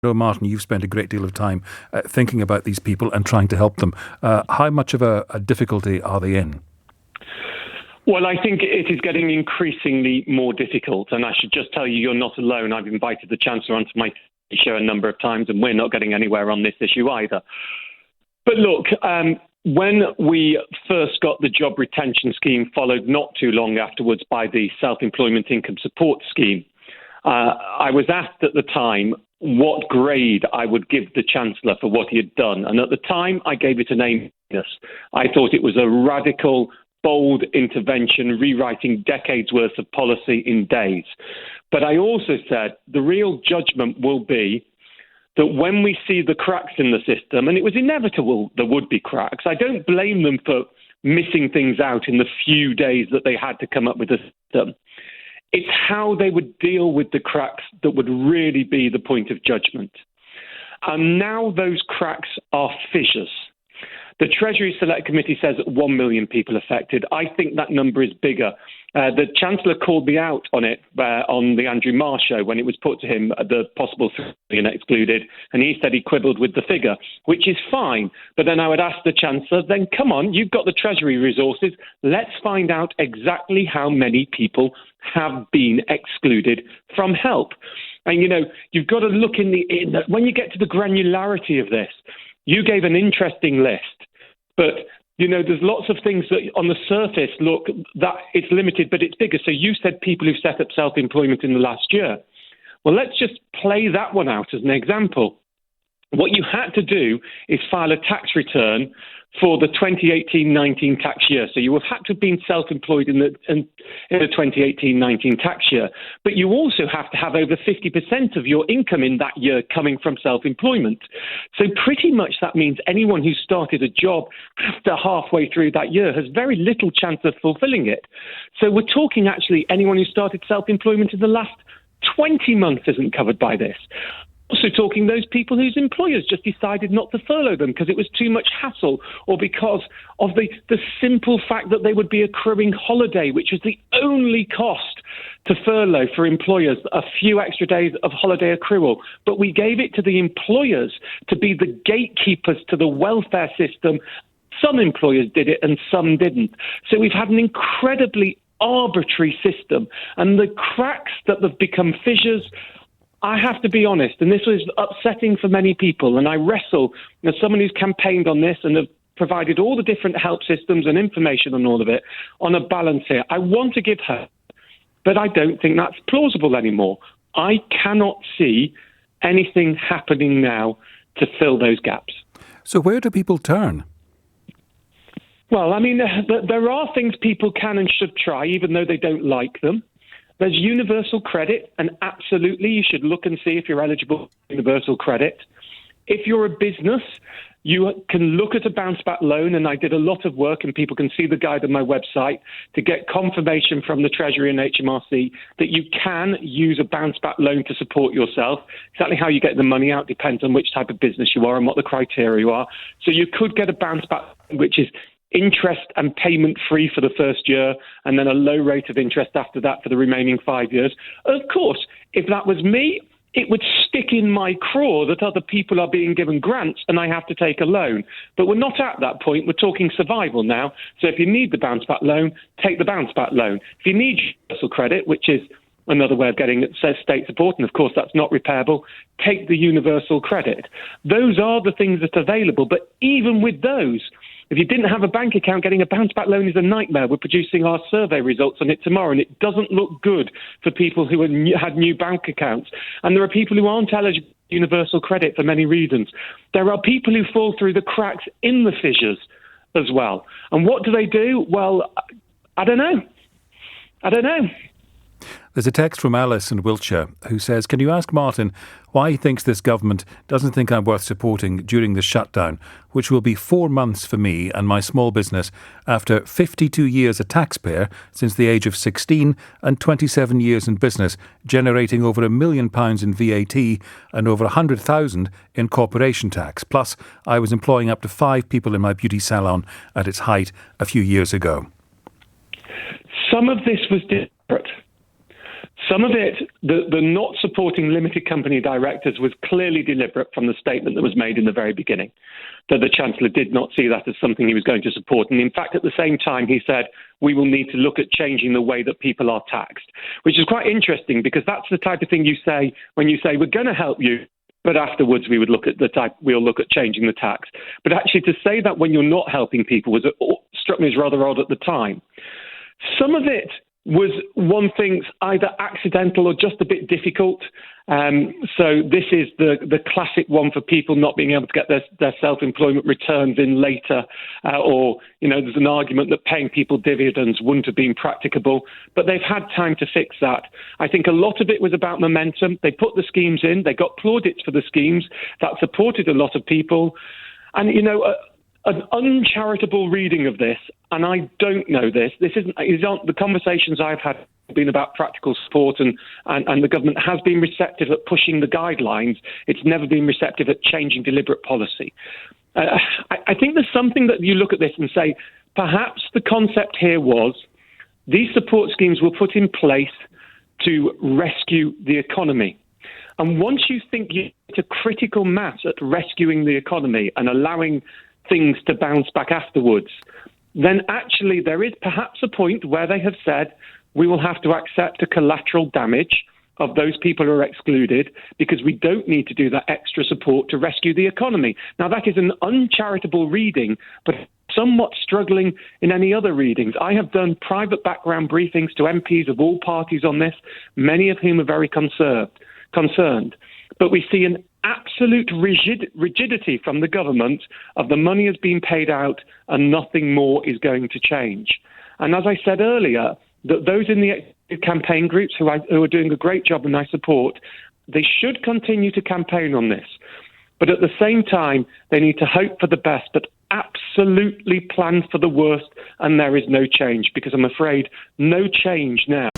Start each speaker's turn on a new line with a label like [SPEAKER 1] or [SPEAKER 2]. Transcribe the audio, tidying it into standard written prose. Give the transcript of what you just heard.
[SPEAKER 1] know, Martin, you've spent a great deal of time thinking about these people and trying to help them. How much of a difficulty are they in?
[SPEAKER 2] Well, I think it is getting increasingly more difficult. And I should just tell you, you're not alone. I've invited the Chancellor onto my show a number of times, and we're not getting anywhere on this issue either. But look, when we first got the job retention scheme, followed not too long afterwards by the self-employment income support scheme, I was asked at the time what grade I would give the Chancellor for what he had done. And at the time, I gave it an A-. I thought it was a radical, bold intervention, rewriting decades' worth of policy in days. But I also said the real judgment will be that when we see the cracks in the system, and it was inevitable there would be cracks, I don't blame them for missing things out in the few days that they had to come up with a system. It's how they would deal with the cracks that would really be the point of judgment. And now those cracks are fissures. The Treasury Select Committee says 1 million people affected. I think that number is bigger. The Chancellor called me out on it on the Andrew Marr show when it was put to him the possible 3 million excluded, and he said he quibbled with the figure, which is fine. But then I would ask the Chancellor, then come on, you've got the Treasury resources. Let's find out exactly how many people have been excluded from help. And, you know, you've got to look when you get to the granularity of this, you gave an interesting list. But, you know, there's lots of things that on the surface look that it's limited, but it's bigger. So you said people who've set up self-employment in the last year. Well, let's just play that one out as an example. What you had to do is file a tax return for the 2018-19 tax year. So you have had to have been self-employed in the 2018-19 tax year. But you also have to have over 50% of your income in that year coming from self-employment. So pretty much that means anyone who started a job after halfway through that year has very little chance of fulfilling it. So we're talking actually anyone who started self-employment in the last 20 months isn't covered by this. Also talking those people whose employers just decided not to furlough them because it was too much hassle, or because of the simple fact that they would be accruing holiday, which was the only cost to furlough for employers, a few extra days of holiday accrual. But we gave it to the employers to be the gatekeepers to the welfare system. Some employers did it and some didn't. So we've had an incredibly arbitrary system, and the cracks that have become fissures, I have to be honest, and this was upsetting for many people, and I wrestle as someone who's campaigned on this and have provided all the different help systems and information on all of it, on a balance here. I want to give hope, but I don't think that's plausible anymore. I cannot see anything happening now to fill those gaps.
[SPEAKER 1] So where do people turn?
[SPEAKER 2] Well, I mean, there are things people can and should try, even though they don't like them. There's universal credit, and absolutely you should look and see if you're eligible for universal credit. If you're a business, you can look at a bounce-back loan, and I did a lot of work, and people can see the guide on my website to get confirmation from the Treasury and HMRC that you can use a bounce-back loan to support yourself. Exactly how you get the money out depends on which type of business you are and what the criteria are. So you could get a bounce-back, which is interest and payment free for the first year, and then a low rate of interest after that for the remaining 5 years. Of course, if that was me, it would stick in my craw that other people are being given grants and I have to take a loan. But we're not at that point. We're talking survival now. So if you need the bounce back loan, take the bounce back loan. If you need universal credit, which is another way of getting it, says state support, and of course that's not repairable, take the universal credit. Those are the things that are available. But even with those, if you didn't have a bank account, getting a bounce-back loan is a nightmare. We're producing our survey results on it tomorrow, and it doesn't look good for people who had new bank accounts. And there are people who aren't eligible for universal credit for many reasons. There are people who fall through the cracks in the fissures as well. And what do? Well, I don't know.
[SPEAKER 1] There's a text from Alice in Wiltshire who says, can you ask Martin why he thinks this government doesn't think I'm worth supporting during the shutdown, which will be 4 months for me and my small business after 52 years a taxpayer since the age of 16 and 27 years in business, generating over £1 million in VAT and over 100,000 in corporation tax. Plus, I was employing up to 5 people in my beauty salon at its height a few years ago.
[SPEAKER 2] Some of this was different. Some of it, the not supporting limited company directors was clearly deliberate from the statement that was made in the very beginning, that the Chancellor did not see that as something he was going to support. And in fact, at the same time, he said, we will need to look at changing the way that people are taxed, which is quite interesting because that's the type of thing you say when you say, we're going to help you, but afterwards we'll look at changing the tax. But actually to say that when you're not helping people struck me as rather odd at the time. Some of it was one thing's either accidental or just a bit difficult. So this is the classic one for people not being able to get their self-employment returns in later, or, there's an argument that paying people dividends wouldn't have been practicable, but they've had time to fix that. I think a lot of it was about momentum. They put the schemes in, they got plaudits for the schemes, that supported a lot of people. And, an uncharitable reading of this, and I don't know this isn't the conversations I've had have been about practical support, and the government has been receptive at pushing the guidelines. It's never been receptive at changing deliberate policy. I think there's something that you look at this and say, perhaps the concept here was these support schemes were put in place to rescue the economy. And once you think you get a critical mass at rescuing the economy and allowing things to bounce back afterwards, then actually there is perhaps a point where they have said we will have to accept a collateral damage of those people who are excluded because we don't need to do that extra support to rescue the economy. Now, that is an uncharitable reading, but somewhat struggling in any other readings. I have done private background briefings to MPs of all parties on this, many of whom are very concerned. But we see an absolute rigidity from the government of the money has been paid out and nothing more is going to change. And as I said earlier, that those in the campaign groups who are doing a great job and I support, they should continue to campaign on this. But at the same time, they need to hope for the best, but absolutely plan for the worst, and there is no change, because I'm afraid no change now